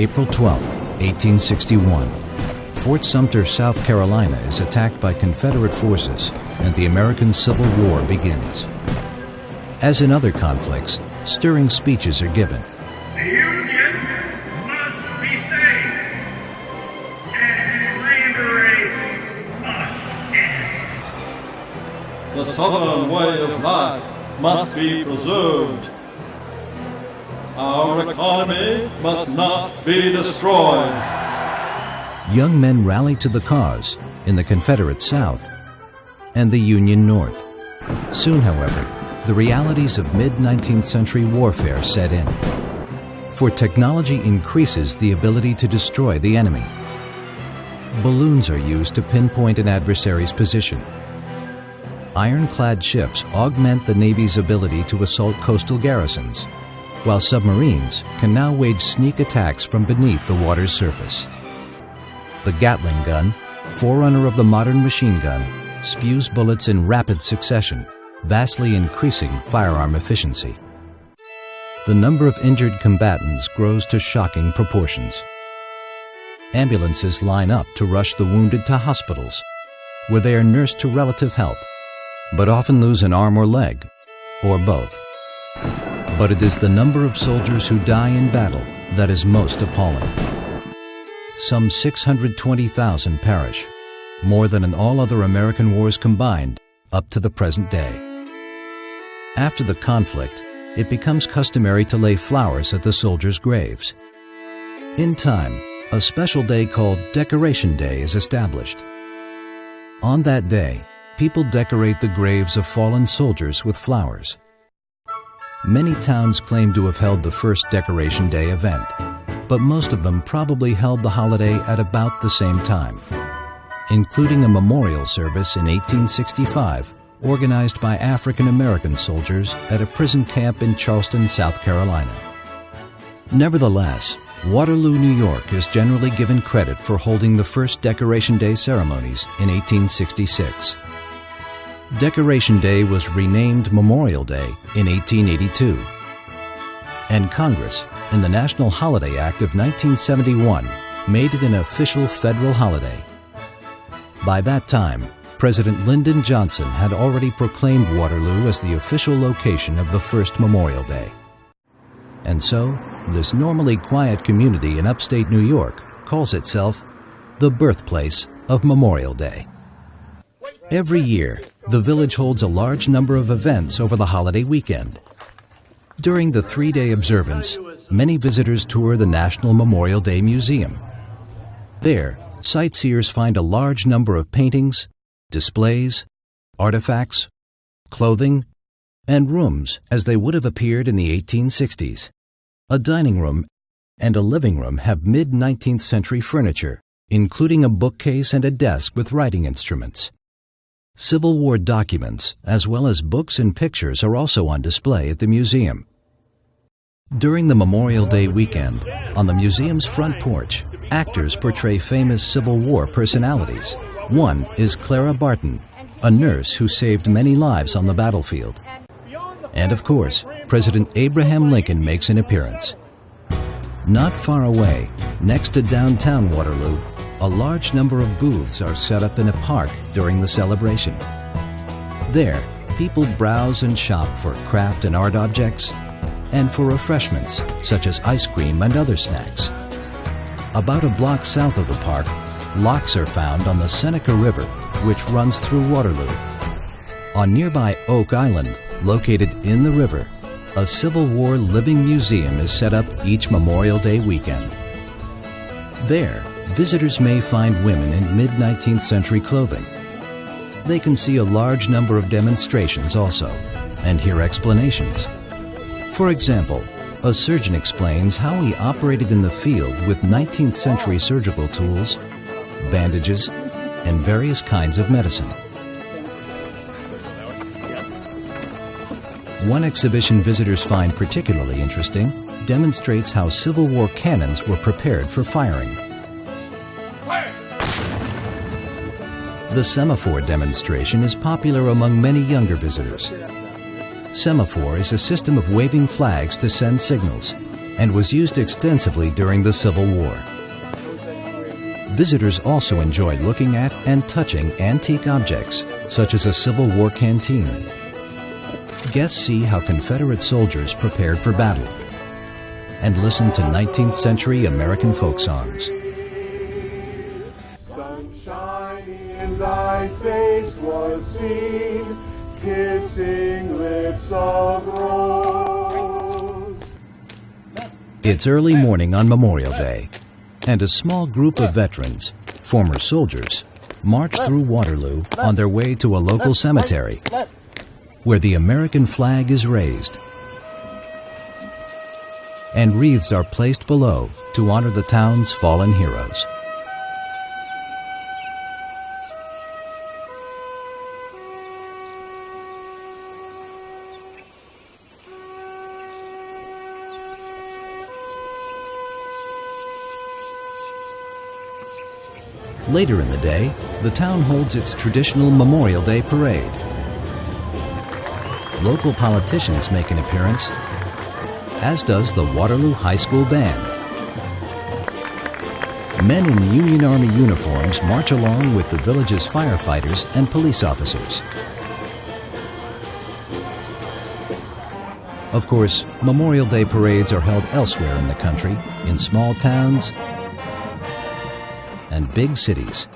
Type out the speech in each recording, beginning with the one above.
April 12, 1861. Fort Sumter, South Carolina is attacked by Confederate forces and the American Civil War begins. As in other conflicts, stirring speeches are given. The Union must be saved, and slavery must end. The Southern way of life must be preserved. Our economy must not be destroyed. Young men rally to the cause in the Confederate South and the Union North. Soon, however, the realities of mid-19th century warfare set in. For technology increases the ability to destroy the enemy. Balloons are used to pinpoint an adversary's position. Ironclad ships augment the Navy's ability to assault coastal garrisons, while submarines can now wage sneak attacks from beneath the water's surface. The Gatling gun, forerunner of the modern machine gun, spews bullets in rapid succession, vastly increasing firearm efficiency. The number of injured combatants grows to shocking proportions. Ambulances line up to rush the wounded to hospitals, where they are nursed to relative health, but often lose an arm or leg, or both. But it is the number of soldiers who die in battle that is most appalling. Some 620,000 perish, more than in all other American wars combined up to the present day. After the conflict, it becomes customary to lay flowers at the soldiers' graves. In time, a special day called Decoration Day is established. On that day, people decorate the graves of fallen soldiers with flowers. Many towns claim to have held the first Decoration Day event, but most of them probably held the holiday at about the same time, including a memorial service in 1865 organized by African American soldiers at a prison camp in Charleston, South Carolina. Nevertheless, Waterloo, New York is generally given credit for holding the first Decoration Day ceremonies in 1866. Decoration Day was renamed Memorial Day in 1882. And Congress, in the National Holiday Act of 1971, made it an official federal holiday. By that time, President Lyndon Johnson had already proclaimed Waterloo as the official location of the first Memorial Day. And so, this normally quiet community in upstate New York calls itself the birthplace of Memorial Day. Every year, the village holds a large number of events over the holiday weekend. During the three-day observance, many visitors tour the National Memorial Day Museum. There, sightseers find a large number of paintings, displays, artifacts, clothing, and rooms as they would have appeared in the 1860s. A dining room and a living room have mid-19th century furniture, including a bookcase and a desk with writing instruments. Civil War documents, as well as books and pictures, are also on display at the museum. During the Memorial Day weekend, on the museum's front porch, actors portray famous Civil War personalities. One is Clara Barton, a nurse who saved many lives on the battlefield. And of course, President Abraham Lincoln makes an appearance. Not far away, next to downtown Waterloo, a large number of booths are set up in a park during the celebration. There, people browse and shop for craft and art objects, and for refreshments such as ice cream and other snacks. About a block south of the park, locks are found on the Seneca River, which runs through Waterloo. On nearby Oak Island, located in the river, a Civil War living museum is set up each Memorial Day weekend. There, visitors may find women in mid-19th century clothing. They can see a large number of demonstrations also, and hear explanations. For example, a surgeon explains how he operated in the field with 19th century surgical tools, bandages, and various kinds of medicine. One exhibition visitors find particularly interesting demonstrates how Civil War cannons were prepared for firing. The semaphore demonstration is popular among many younger visitors. Semaphore is a system of waving flags to send signals, and was used extensively during the Civil War. Visitors also enjoyed looking at and touching antique objects, such as a Civil War canteen. Guests see how Confederate soldiers prepared for battle and listen to 19th century American folk songs. Sunshine in thy face was seen, kissing lips of rose. It's early morning on Memorial Day, and a small group of veterans, former soldiers, march through Waterloo on their way to a local cemetery, where the American flag is raised and wreaths are placed below to honor the town's fallen heroes. Later in the day, the town holds its traditional Memorial Day parade. Local politicians make an appearance, as does the Waterloo High School Band. Men in Union Army uniforms march along with the village's firefighters and police officers. Of course, Memorial Day parades are held elsewhere in the country, in small towns and big cities.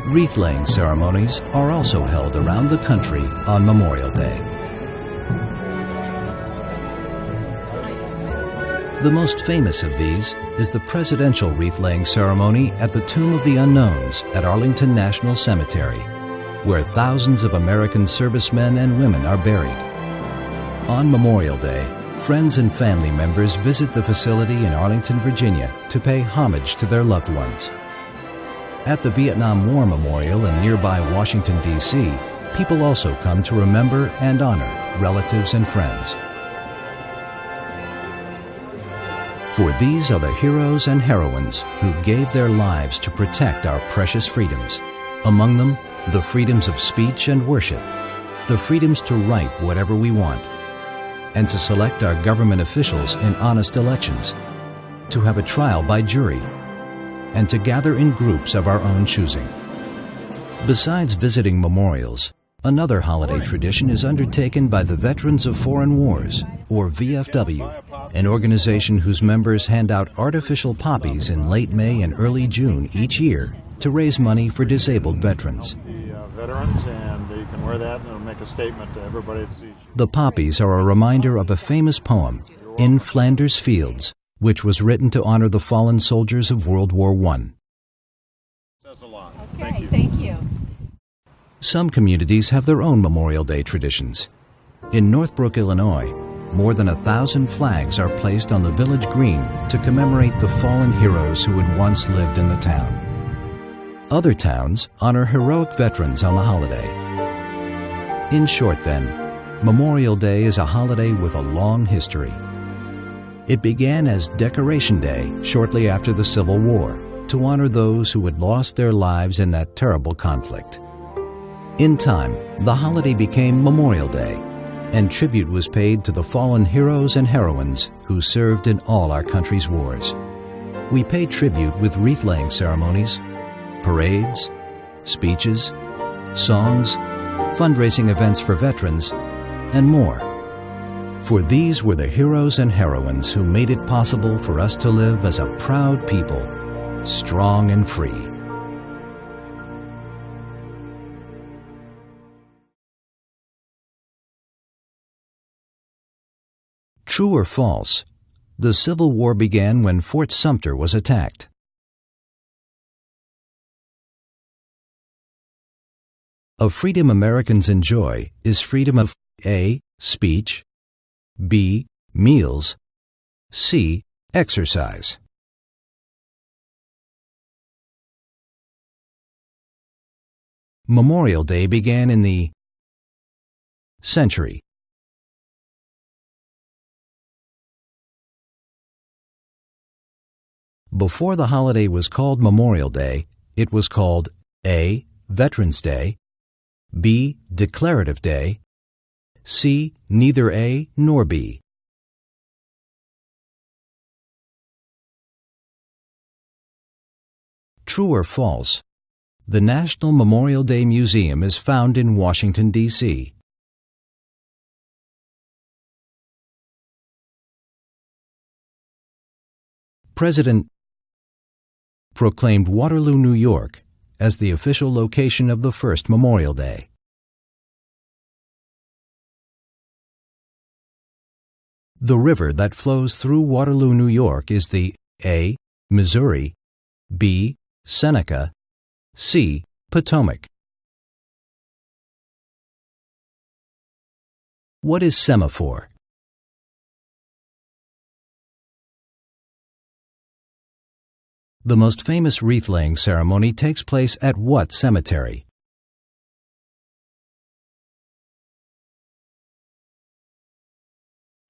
Wreath-laying ceremonies are also held around the country on Memorial Day. The most famous of these is the presidential wreath-laying ceremony at the Tomb of the Unknowns at Arlington National Cemetery, where thousands of American servicemen and women are buried. On Memorial Day, friends and family members visit the facility in Arlington, Virginia to pay homage to their loved ones. At the Vietnam War Memorial in nearby Washington, D.C., people also come to remember and honor relatives and friends. For these are the heroes and heroines who gave their lives to protect our precious freedoms. Among them, the freedoms of speech and worship, the freedoms to write whatever we want, and to select our government officials in honest elections, to have a trial by jury, and to gather in groups of our own choosing. Besides visiting memorials, another holiday tradition is undertaken by the Veterans of Foreign Wars, or VFW, an organization whose members hand out artificial poppies in late May and early June each year to raise money for disabled veterans. Veterans, and you can wear that and it'll make a statement to everybody that sees you. The poppies are a reminder of a famous poem, In Flanders Fields, which was written to honor the fallen soldiers of World War I. Says a lot. Okay, thank you. Some communities have their own Memorial Day traditions. In Northbrook, Illinois, more than 1,000 flags are placed on the village green to commemorate the fallen heroes who had once lived in the town. Other towns honor heroic veterans on the holiday. In short, then, Memorial Day is a holiday with a long history. It began as Decoration Day shortly after the Civil War to honor those who had lost their lives in that terrible conflict. In time, the holiday became Memorial Day, and tribute was paid to the fallen heroes and heroines who served in all our country's wars. We pay tribute with wreath-laying ceremonies, parades, speeches, songs, fundraising events for veterans, and more. For these were the heroes and heroines who made it possible for us to live as a proud people, strong and free. True or false, the Civil War began when Fort Sumter was attacked. A freedom Americans enjoy is freedom of A. Speech, B. Meals, C. Exercise. Memorial Day began in the century. Before the holiday was called Memorial Day, it was called A. Veterans Day, B. Declarative Day, C. Neither A nor B. True or false? The National Memorial Day Museum is found in Washington, D.C. President proclaimed Waterloo, New York, as the official location of the first Memorial Day. The river that flows through Waterloo, New York is the A. Missouri, B. Seneca, C. Potomac. What is semaphore? The most famous wreath-laying ceremony takes place at what cemetery?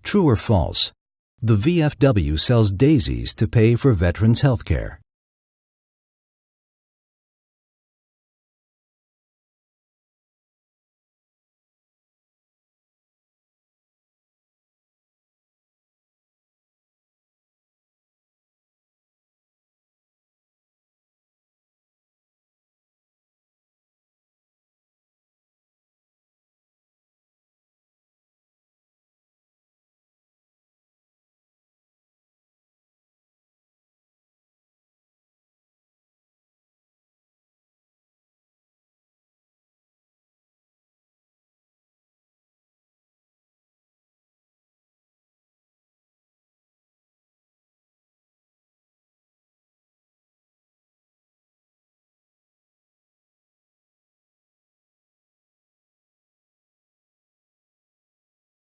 True or false? The VFW sells daisies to pay for veterans' health care.